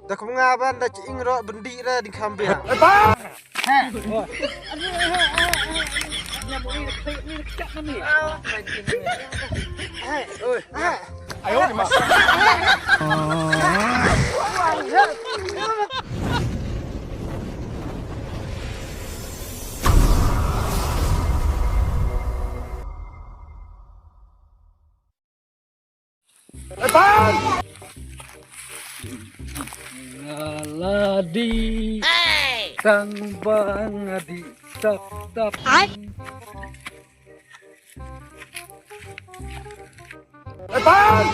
Dah kau ngaban dah cing rok bendi dah di kambing. Bang! Ayo ni mas. Bang! Ngaladi sang bangadi tap tap Bang!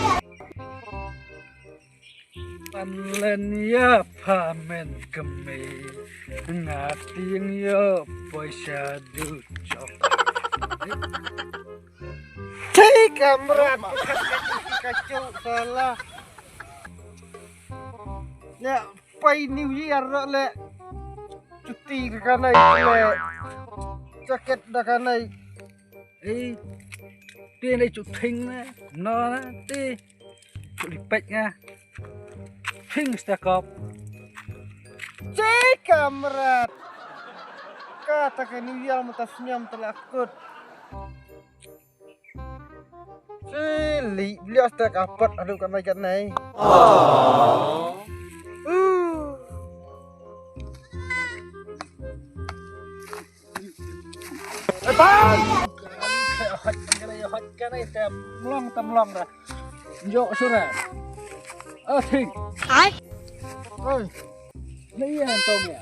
panlen ya pamen keme ngating ya poisa ducok Cik kamera kacau salah. Ya, pai New Year le cuti ke kanai le jaket dah kanai. tiên đây chụp thinh nó tê chụp đi bạch nha thinh sẽ cọp Cik kamera kata ke New Year mutas senyum telakut. Cili beliau stek apot aduk kanai. Bang! cái này tâm long rồi dỗ xuống này thinh Oi, lấy hàng tôm nhỉ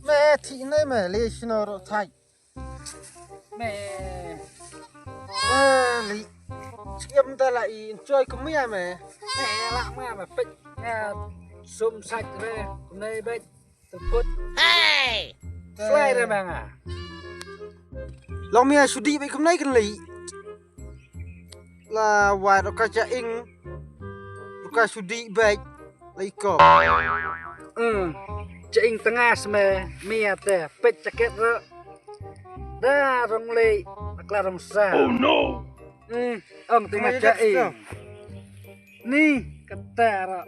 mẹ thị này mẹ lấy xin nó thay. mẹ Li chiếm ta lại chơi cũng mẹ mẹ. mẹ lạ mà bích xôm sạch ra này bích từ phút slide ra bằng à Long mẹ sudi vậy cũng này cần lý là vài đôi kaca ing đôi sudi vậy lấy cỏ. Cing tengah sme mia teh pet jaket ro dah rong le akla rong sa oh no ông tengah cing ni kata ro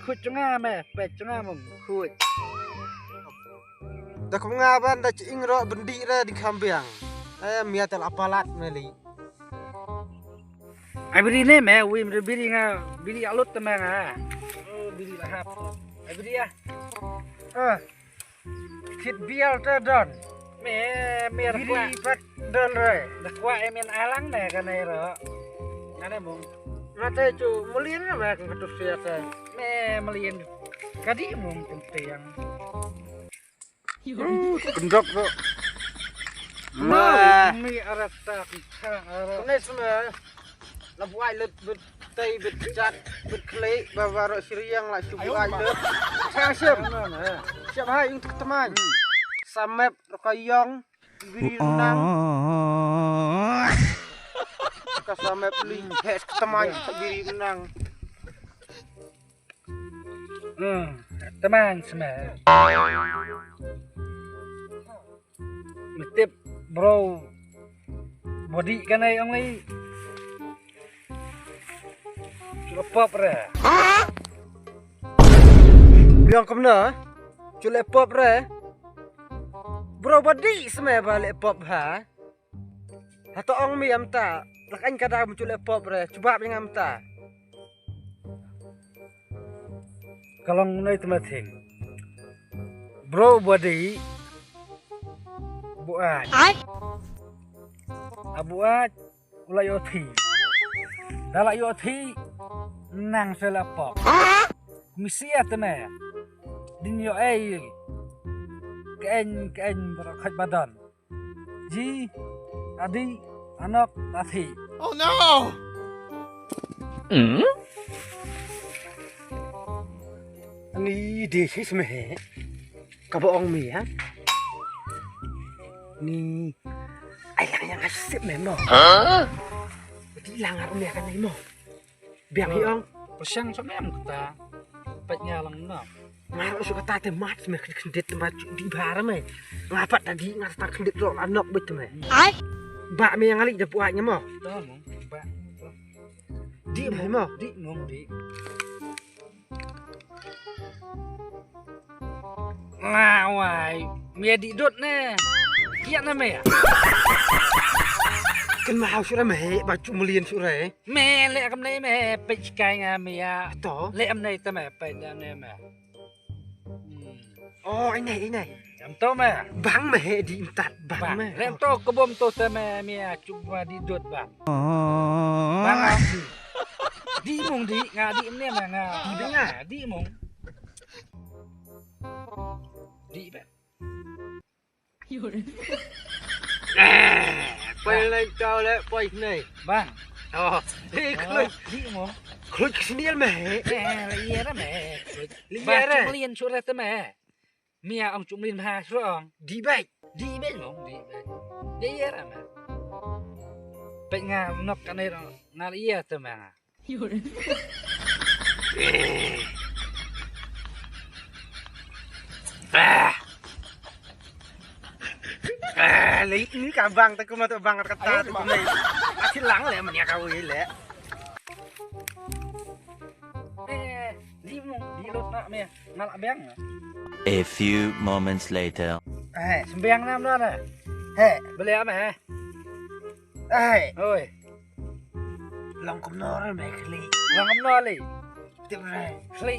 khut cunga me pet cunga mum khut Dah kau ngaban dah cing rok bendi dah di kambing. Mia tel apalat meli. ai biri ne me wi me biri nga biri alut temang ah oh biri lahap ai biri ah Thịt bial ta don. me Biri pat don rồi. dah kwa emen alang ne ka này ro ngane mung Ngate cu mulin na ba kang katus siya ta. me melien kadi mung tentang Bendok ro. mi arata kita ara Này semua là buai lut bit tay bit chat bit clay bawa ro siriang la cu buai lut. Saya siap. Siap hai untuk teman. Samep rokayong biri renang. Ka samep ling hes teman biri renang. teman semua Tip bro body cái này ông ấy chụp pop ra Biang kemana? Cule pop re. Bro badi semua balik pop ha. Atau ong mi amta. Lakan kadang cule pop re. Coba dengan amta. kalau này teman thing bro body buat buat ulai oti dalam oti nang selapop misi atene dinyo ay kain berakat badan ji adi anak lati Oh no! Ni di sih semua. Kabo ong mi ha. Ni ai lang yang asip memang. Jadi langar mi akan ni mo. Biang hi ong. Pasang sa mem kita petnya lang na Ngaruh suka tate mat semua kendit tempat di bara me. Ngapat tadi ngarta kendit ro anok bet me. Bak mi yang alik dah buatnya mo. ta mo ba Di mo mo. di mong di ngawai mia di dot nè kiat nè mẹ Kan mau sure meh baju melian sure. mẹ lẹ cầm này mẹ pe chikai nga mia To. lẹ âm này ta mẹ pe nè mẹ Oh, ini ini. em to mẹ Bang meh diintat bang bang meh. lẹ to kebom to ta mẹ mia cuma di dot bang bang à đi mong đi ngà đi nè mẹ ngà Đi bên ngà. đi mong đi bẹ Quay lên cho lẹ quay này. bang Oh, đi khơi. đi mong Khơi sini meh. mẹ là iya đó mẹ Liar ba eh. chục liên số ra tới mẹ mia ông chục liên ha số ông Di baik. đi bên mong đi bên đi iya đó mẹ bệnh ngà nọc cái này ngà iya tới mẹ Lấy ini cả bang tak kuma tu bang kata tu này. Masih lang lẹ mà nhà kau ini lẹ. đi mong đi lột nọ mẹ ngà lại beng A few moments later. sembiang nam đó nè beli apa mẹ ôi Long kom nor meh kli. ngang ngâm no li Tiếp ra. li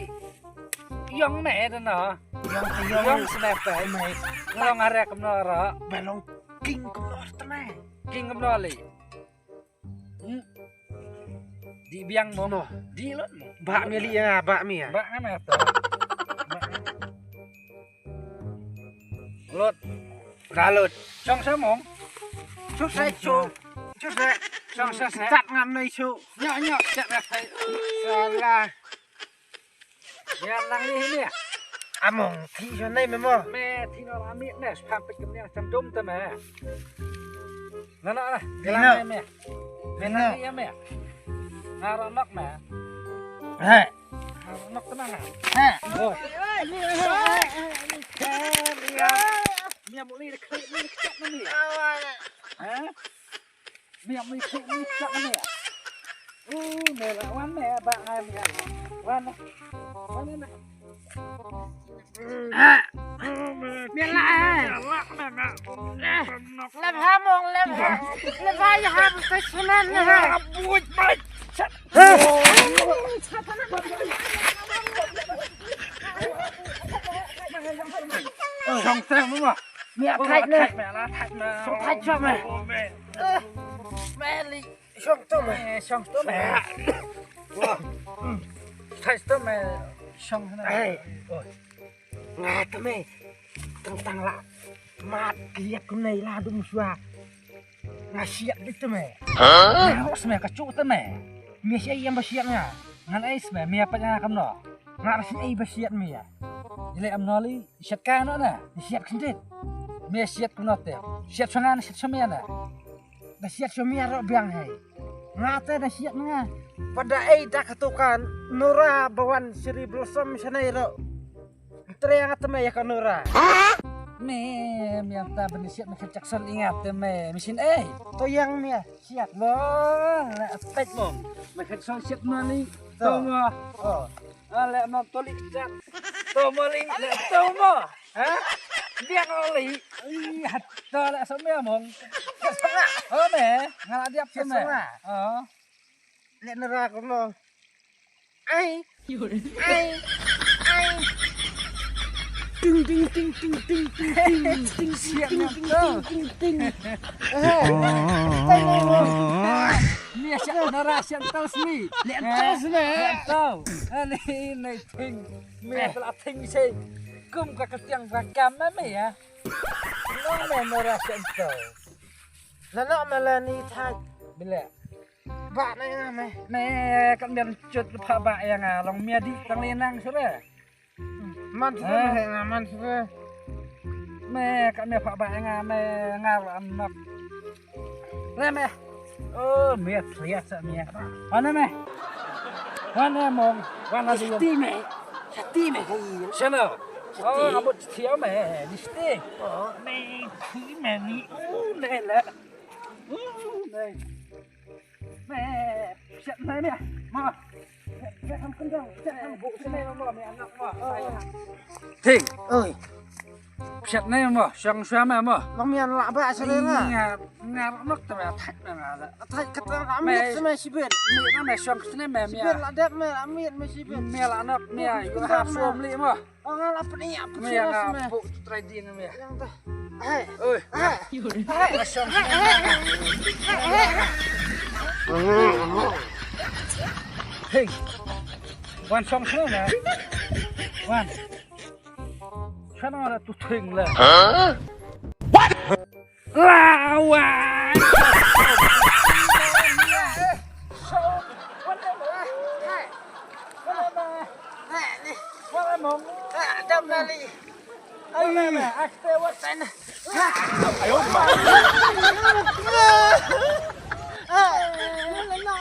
yong mẹ đó nọ Yang yong snap phải mày nó ngà ra cầm no rõ balong king kom nor tama. kinh ngâm no li đi biang mong No. đi lột mong Bak mi li ya, bak mi ya. bak mẹ to lột Ralut. xong sao mong Chút sai chu. Chút sai. xong sao sẽ Chặt ngam này chu. nhỏ nhỏ chặt ra thấy Salah. nhà lăng đi nè Among thi cho này mày mo. mẹ thì nó làm miệng nè phạm bịch cầm nhang chăm đúng tao mẹ nó nè cái Đi nào. lăng này mẹ Đi mẹ nào. lăng đi mẹ ngà nó nóc mẹ Hai. ngà nó nóc tao nè Ha. rồi mẹ một ly khơi ly chặt nó nè hả mẹ một ly khơi ly chặt nó nè mẹ là oan mẹ bạn ai mẹ oan này oan này Mẹ lại. Làm ham mong làm vai ham cái chân này. bụi bạch xong xem đúng không Mẹ thạch này. mẹ là thạch mà Xong thạch cho mẹ. Mẹ li xong to mày. mẹ xong tó mẹ thạch tó mẹ xong thế này Ê. Ngà tao mày. Tentang lah. Mat lihat ku này là đúng xóa. Ngà siap đi tao mày. mẹ hốt mẹ cả chỗ tó mẹ mẹ sẽ em basiat nha ngan ấy mẹ apa yang kamu no ngar si ai basiat mẹ jadi am noli siat ka no na siat kendit mẹ siat ku no te siat sangan siat samia na Dah siap suami arok biang hai. Ngata dah siap nga. Pada ai dah katukan Nora bawan Sri Blossom sana iro. Teriang atme ya kan Nora. mẹ ta bani siat nak cak sel ingat te mẹ mesin eh To yang ni siap. lo la aspek mom makan sol siat mani to mo Oh. ale no tolik cak to mo ling le to mo ha biang oli hat to la samia mong mẹ ngala diap se mẹ Lek Nora kono. Ai. Ai. Ai. Ting ting ting ting ting ting ting ting siap ting nyam ting ting ting. Mia siap nara siap tau smi Lek tos ni. tau ani nei ting mia telah ting se kum ka ketiang rakam mẹ ya lo mẹ nara siap tau Nana melani thai. bila Bak na nga mày. mẹ kan biar cut lepa ba yang long mia di tang lenang sore Man sudah man sudah. mẹ kan mia pa ba yang mẹ ngar anak le mẹ oh mia lihat sa mia mana mẹ mana mong mana di Ti mày. Ti mày cái gì? sana oh kamu tiao mẹ di stick Ờ. mẹ khi mẹ ni đây là đây mẹ chuyện này nè mà mẹ không cân đâu mẹ không vụ cái này đâu mà mẹ ăn nặng mà thỉnh Ơi. Piat nih mo, siang suama mo. Mang mian lak ba serena. Ngar nok ta ba thak na ngala. Atai kata amit sama sibir. Mi na me siang sene me mi. Sibir lak dep me amit me sibir. Mi la nok mi yu ha suam li mo. Oh ngala apa ni apa Mi sih yang sama. pu trading mi. Yang tu. Hai. Oi. Hai. Siang. Hey. Wan siang sene na. Wan. Sana ada tu thing lah. What? Lawan. Adam nali. Ayo, akte watan. 哎呦我的妈！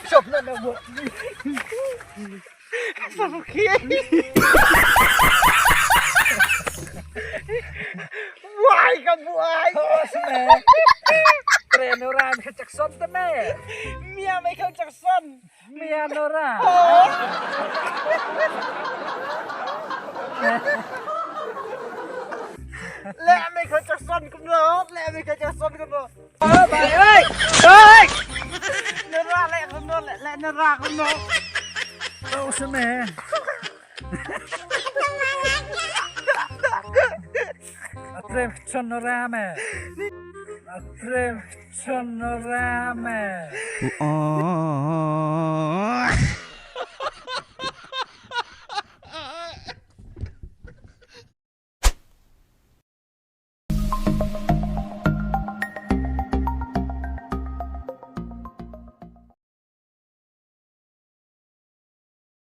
Chụp lên là buộc. Sao kia? Buai ka buai. Keren orang kecekson tuh me. Mia Michael Jackson. Mian orang. Lẹ Michael Jackson cũng được, lẹ Michael Jackson cũng được. Bài ơi, ơi. Nó ra lẹ cũng được, lẹ nó ra cũng được. Đâu sao mẹ? Atrem sonorama. Atrem sonorama.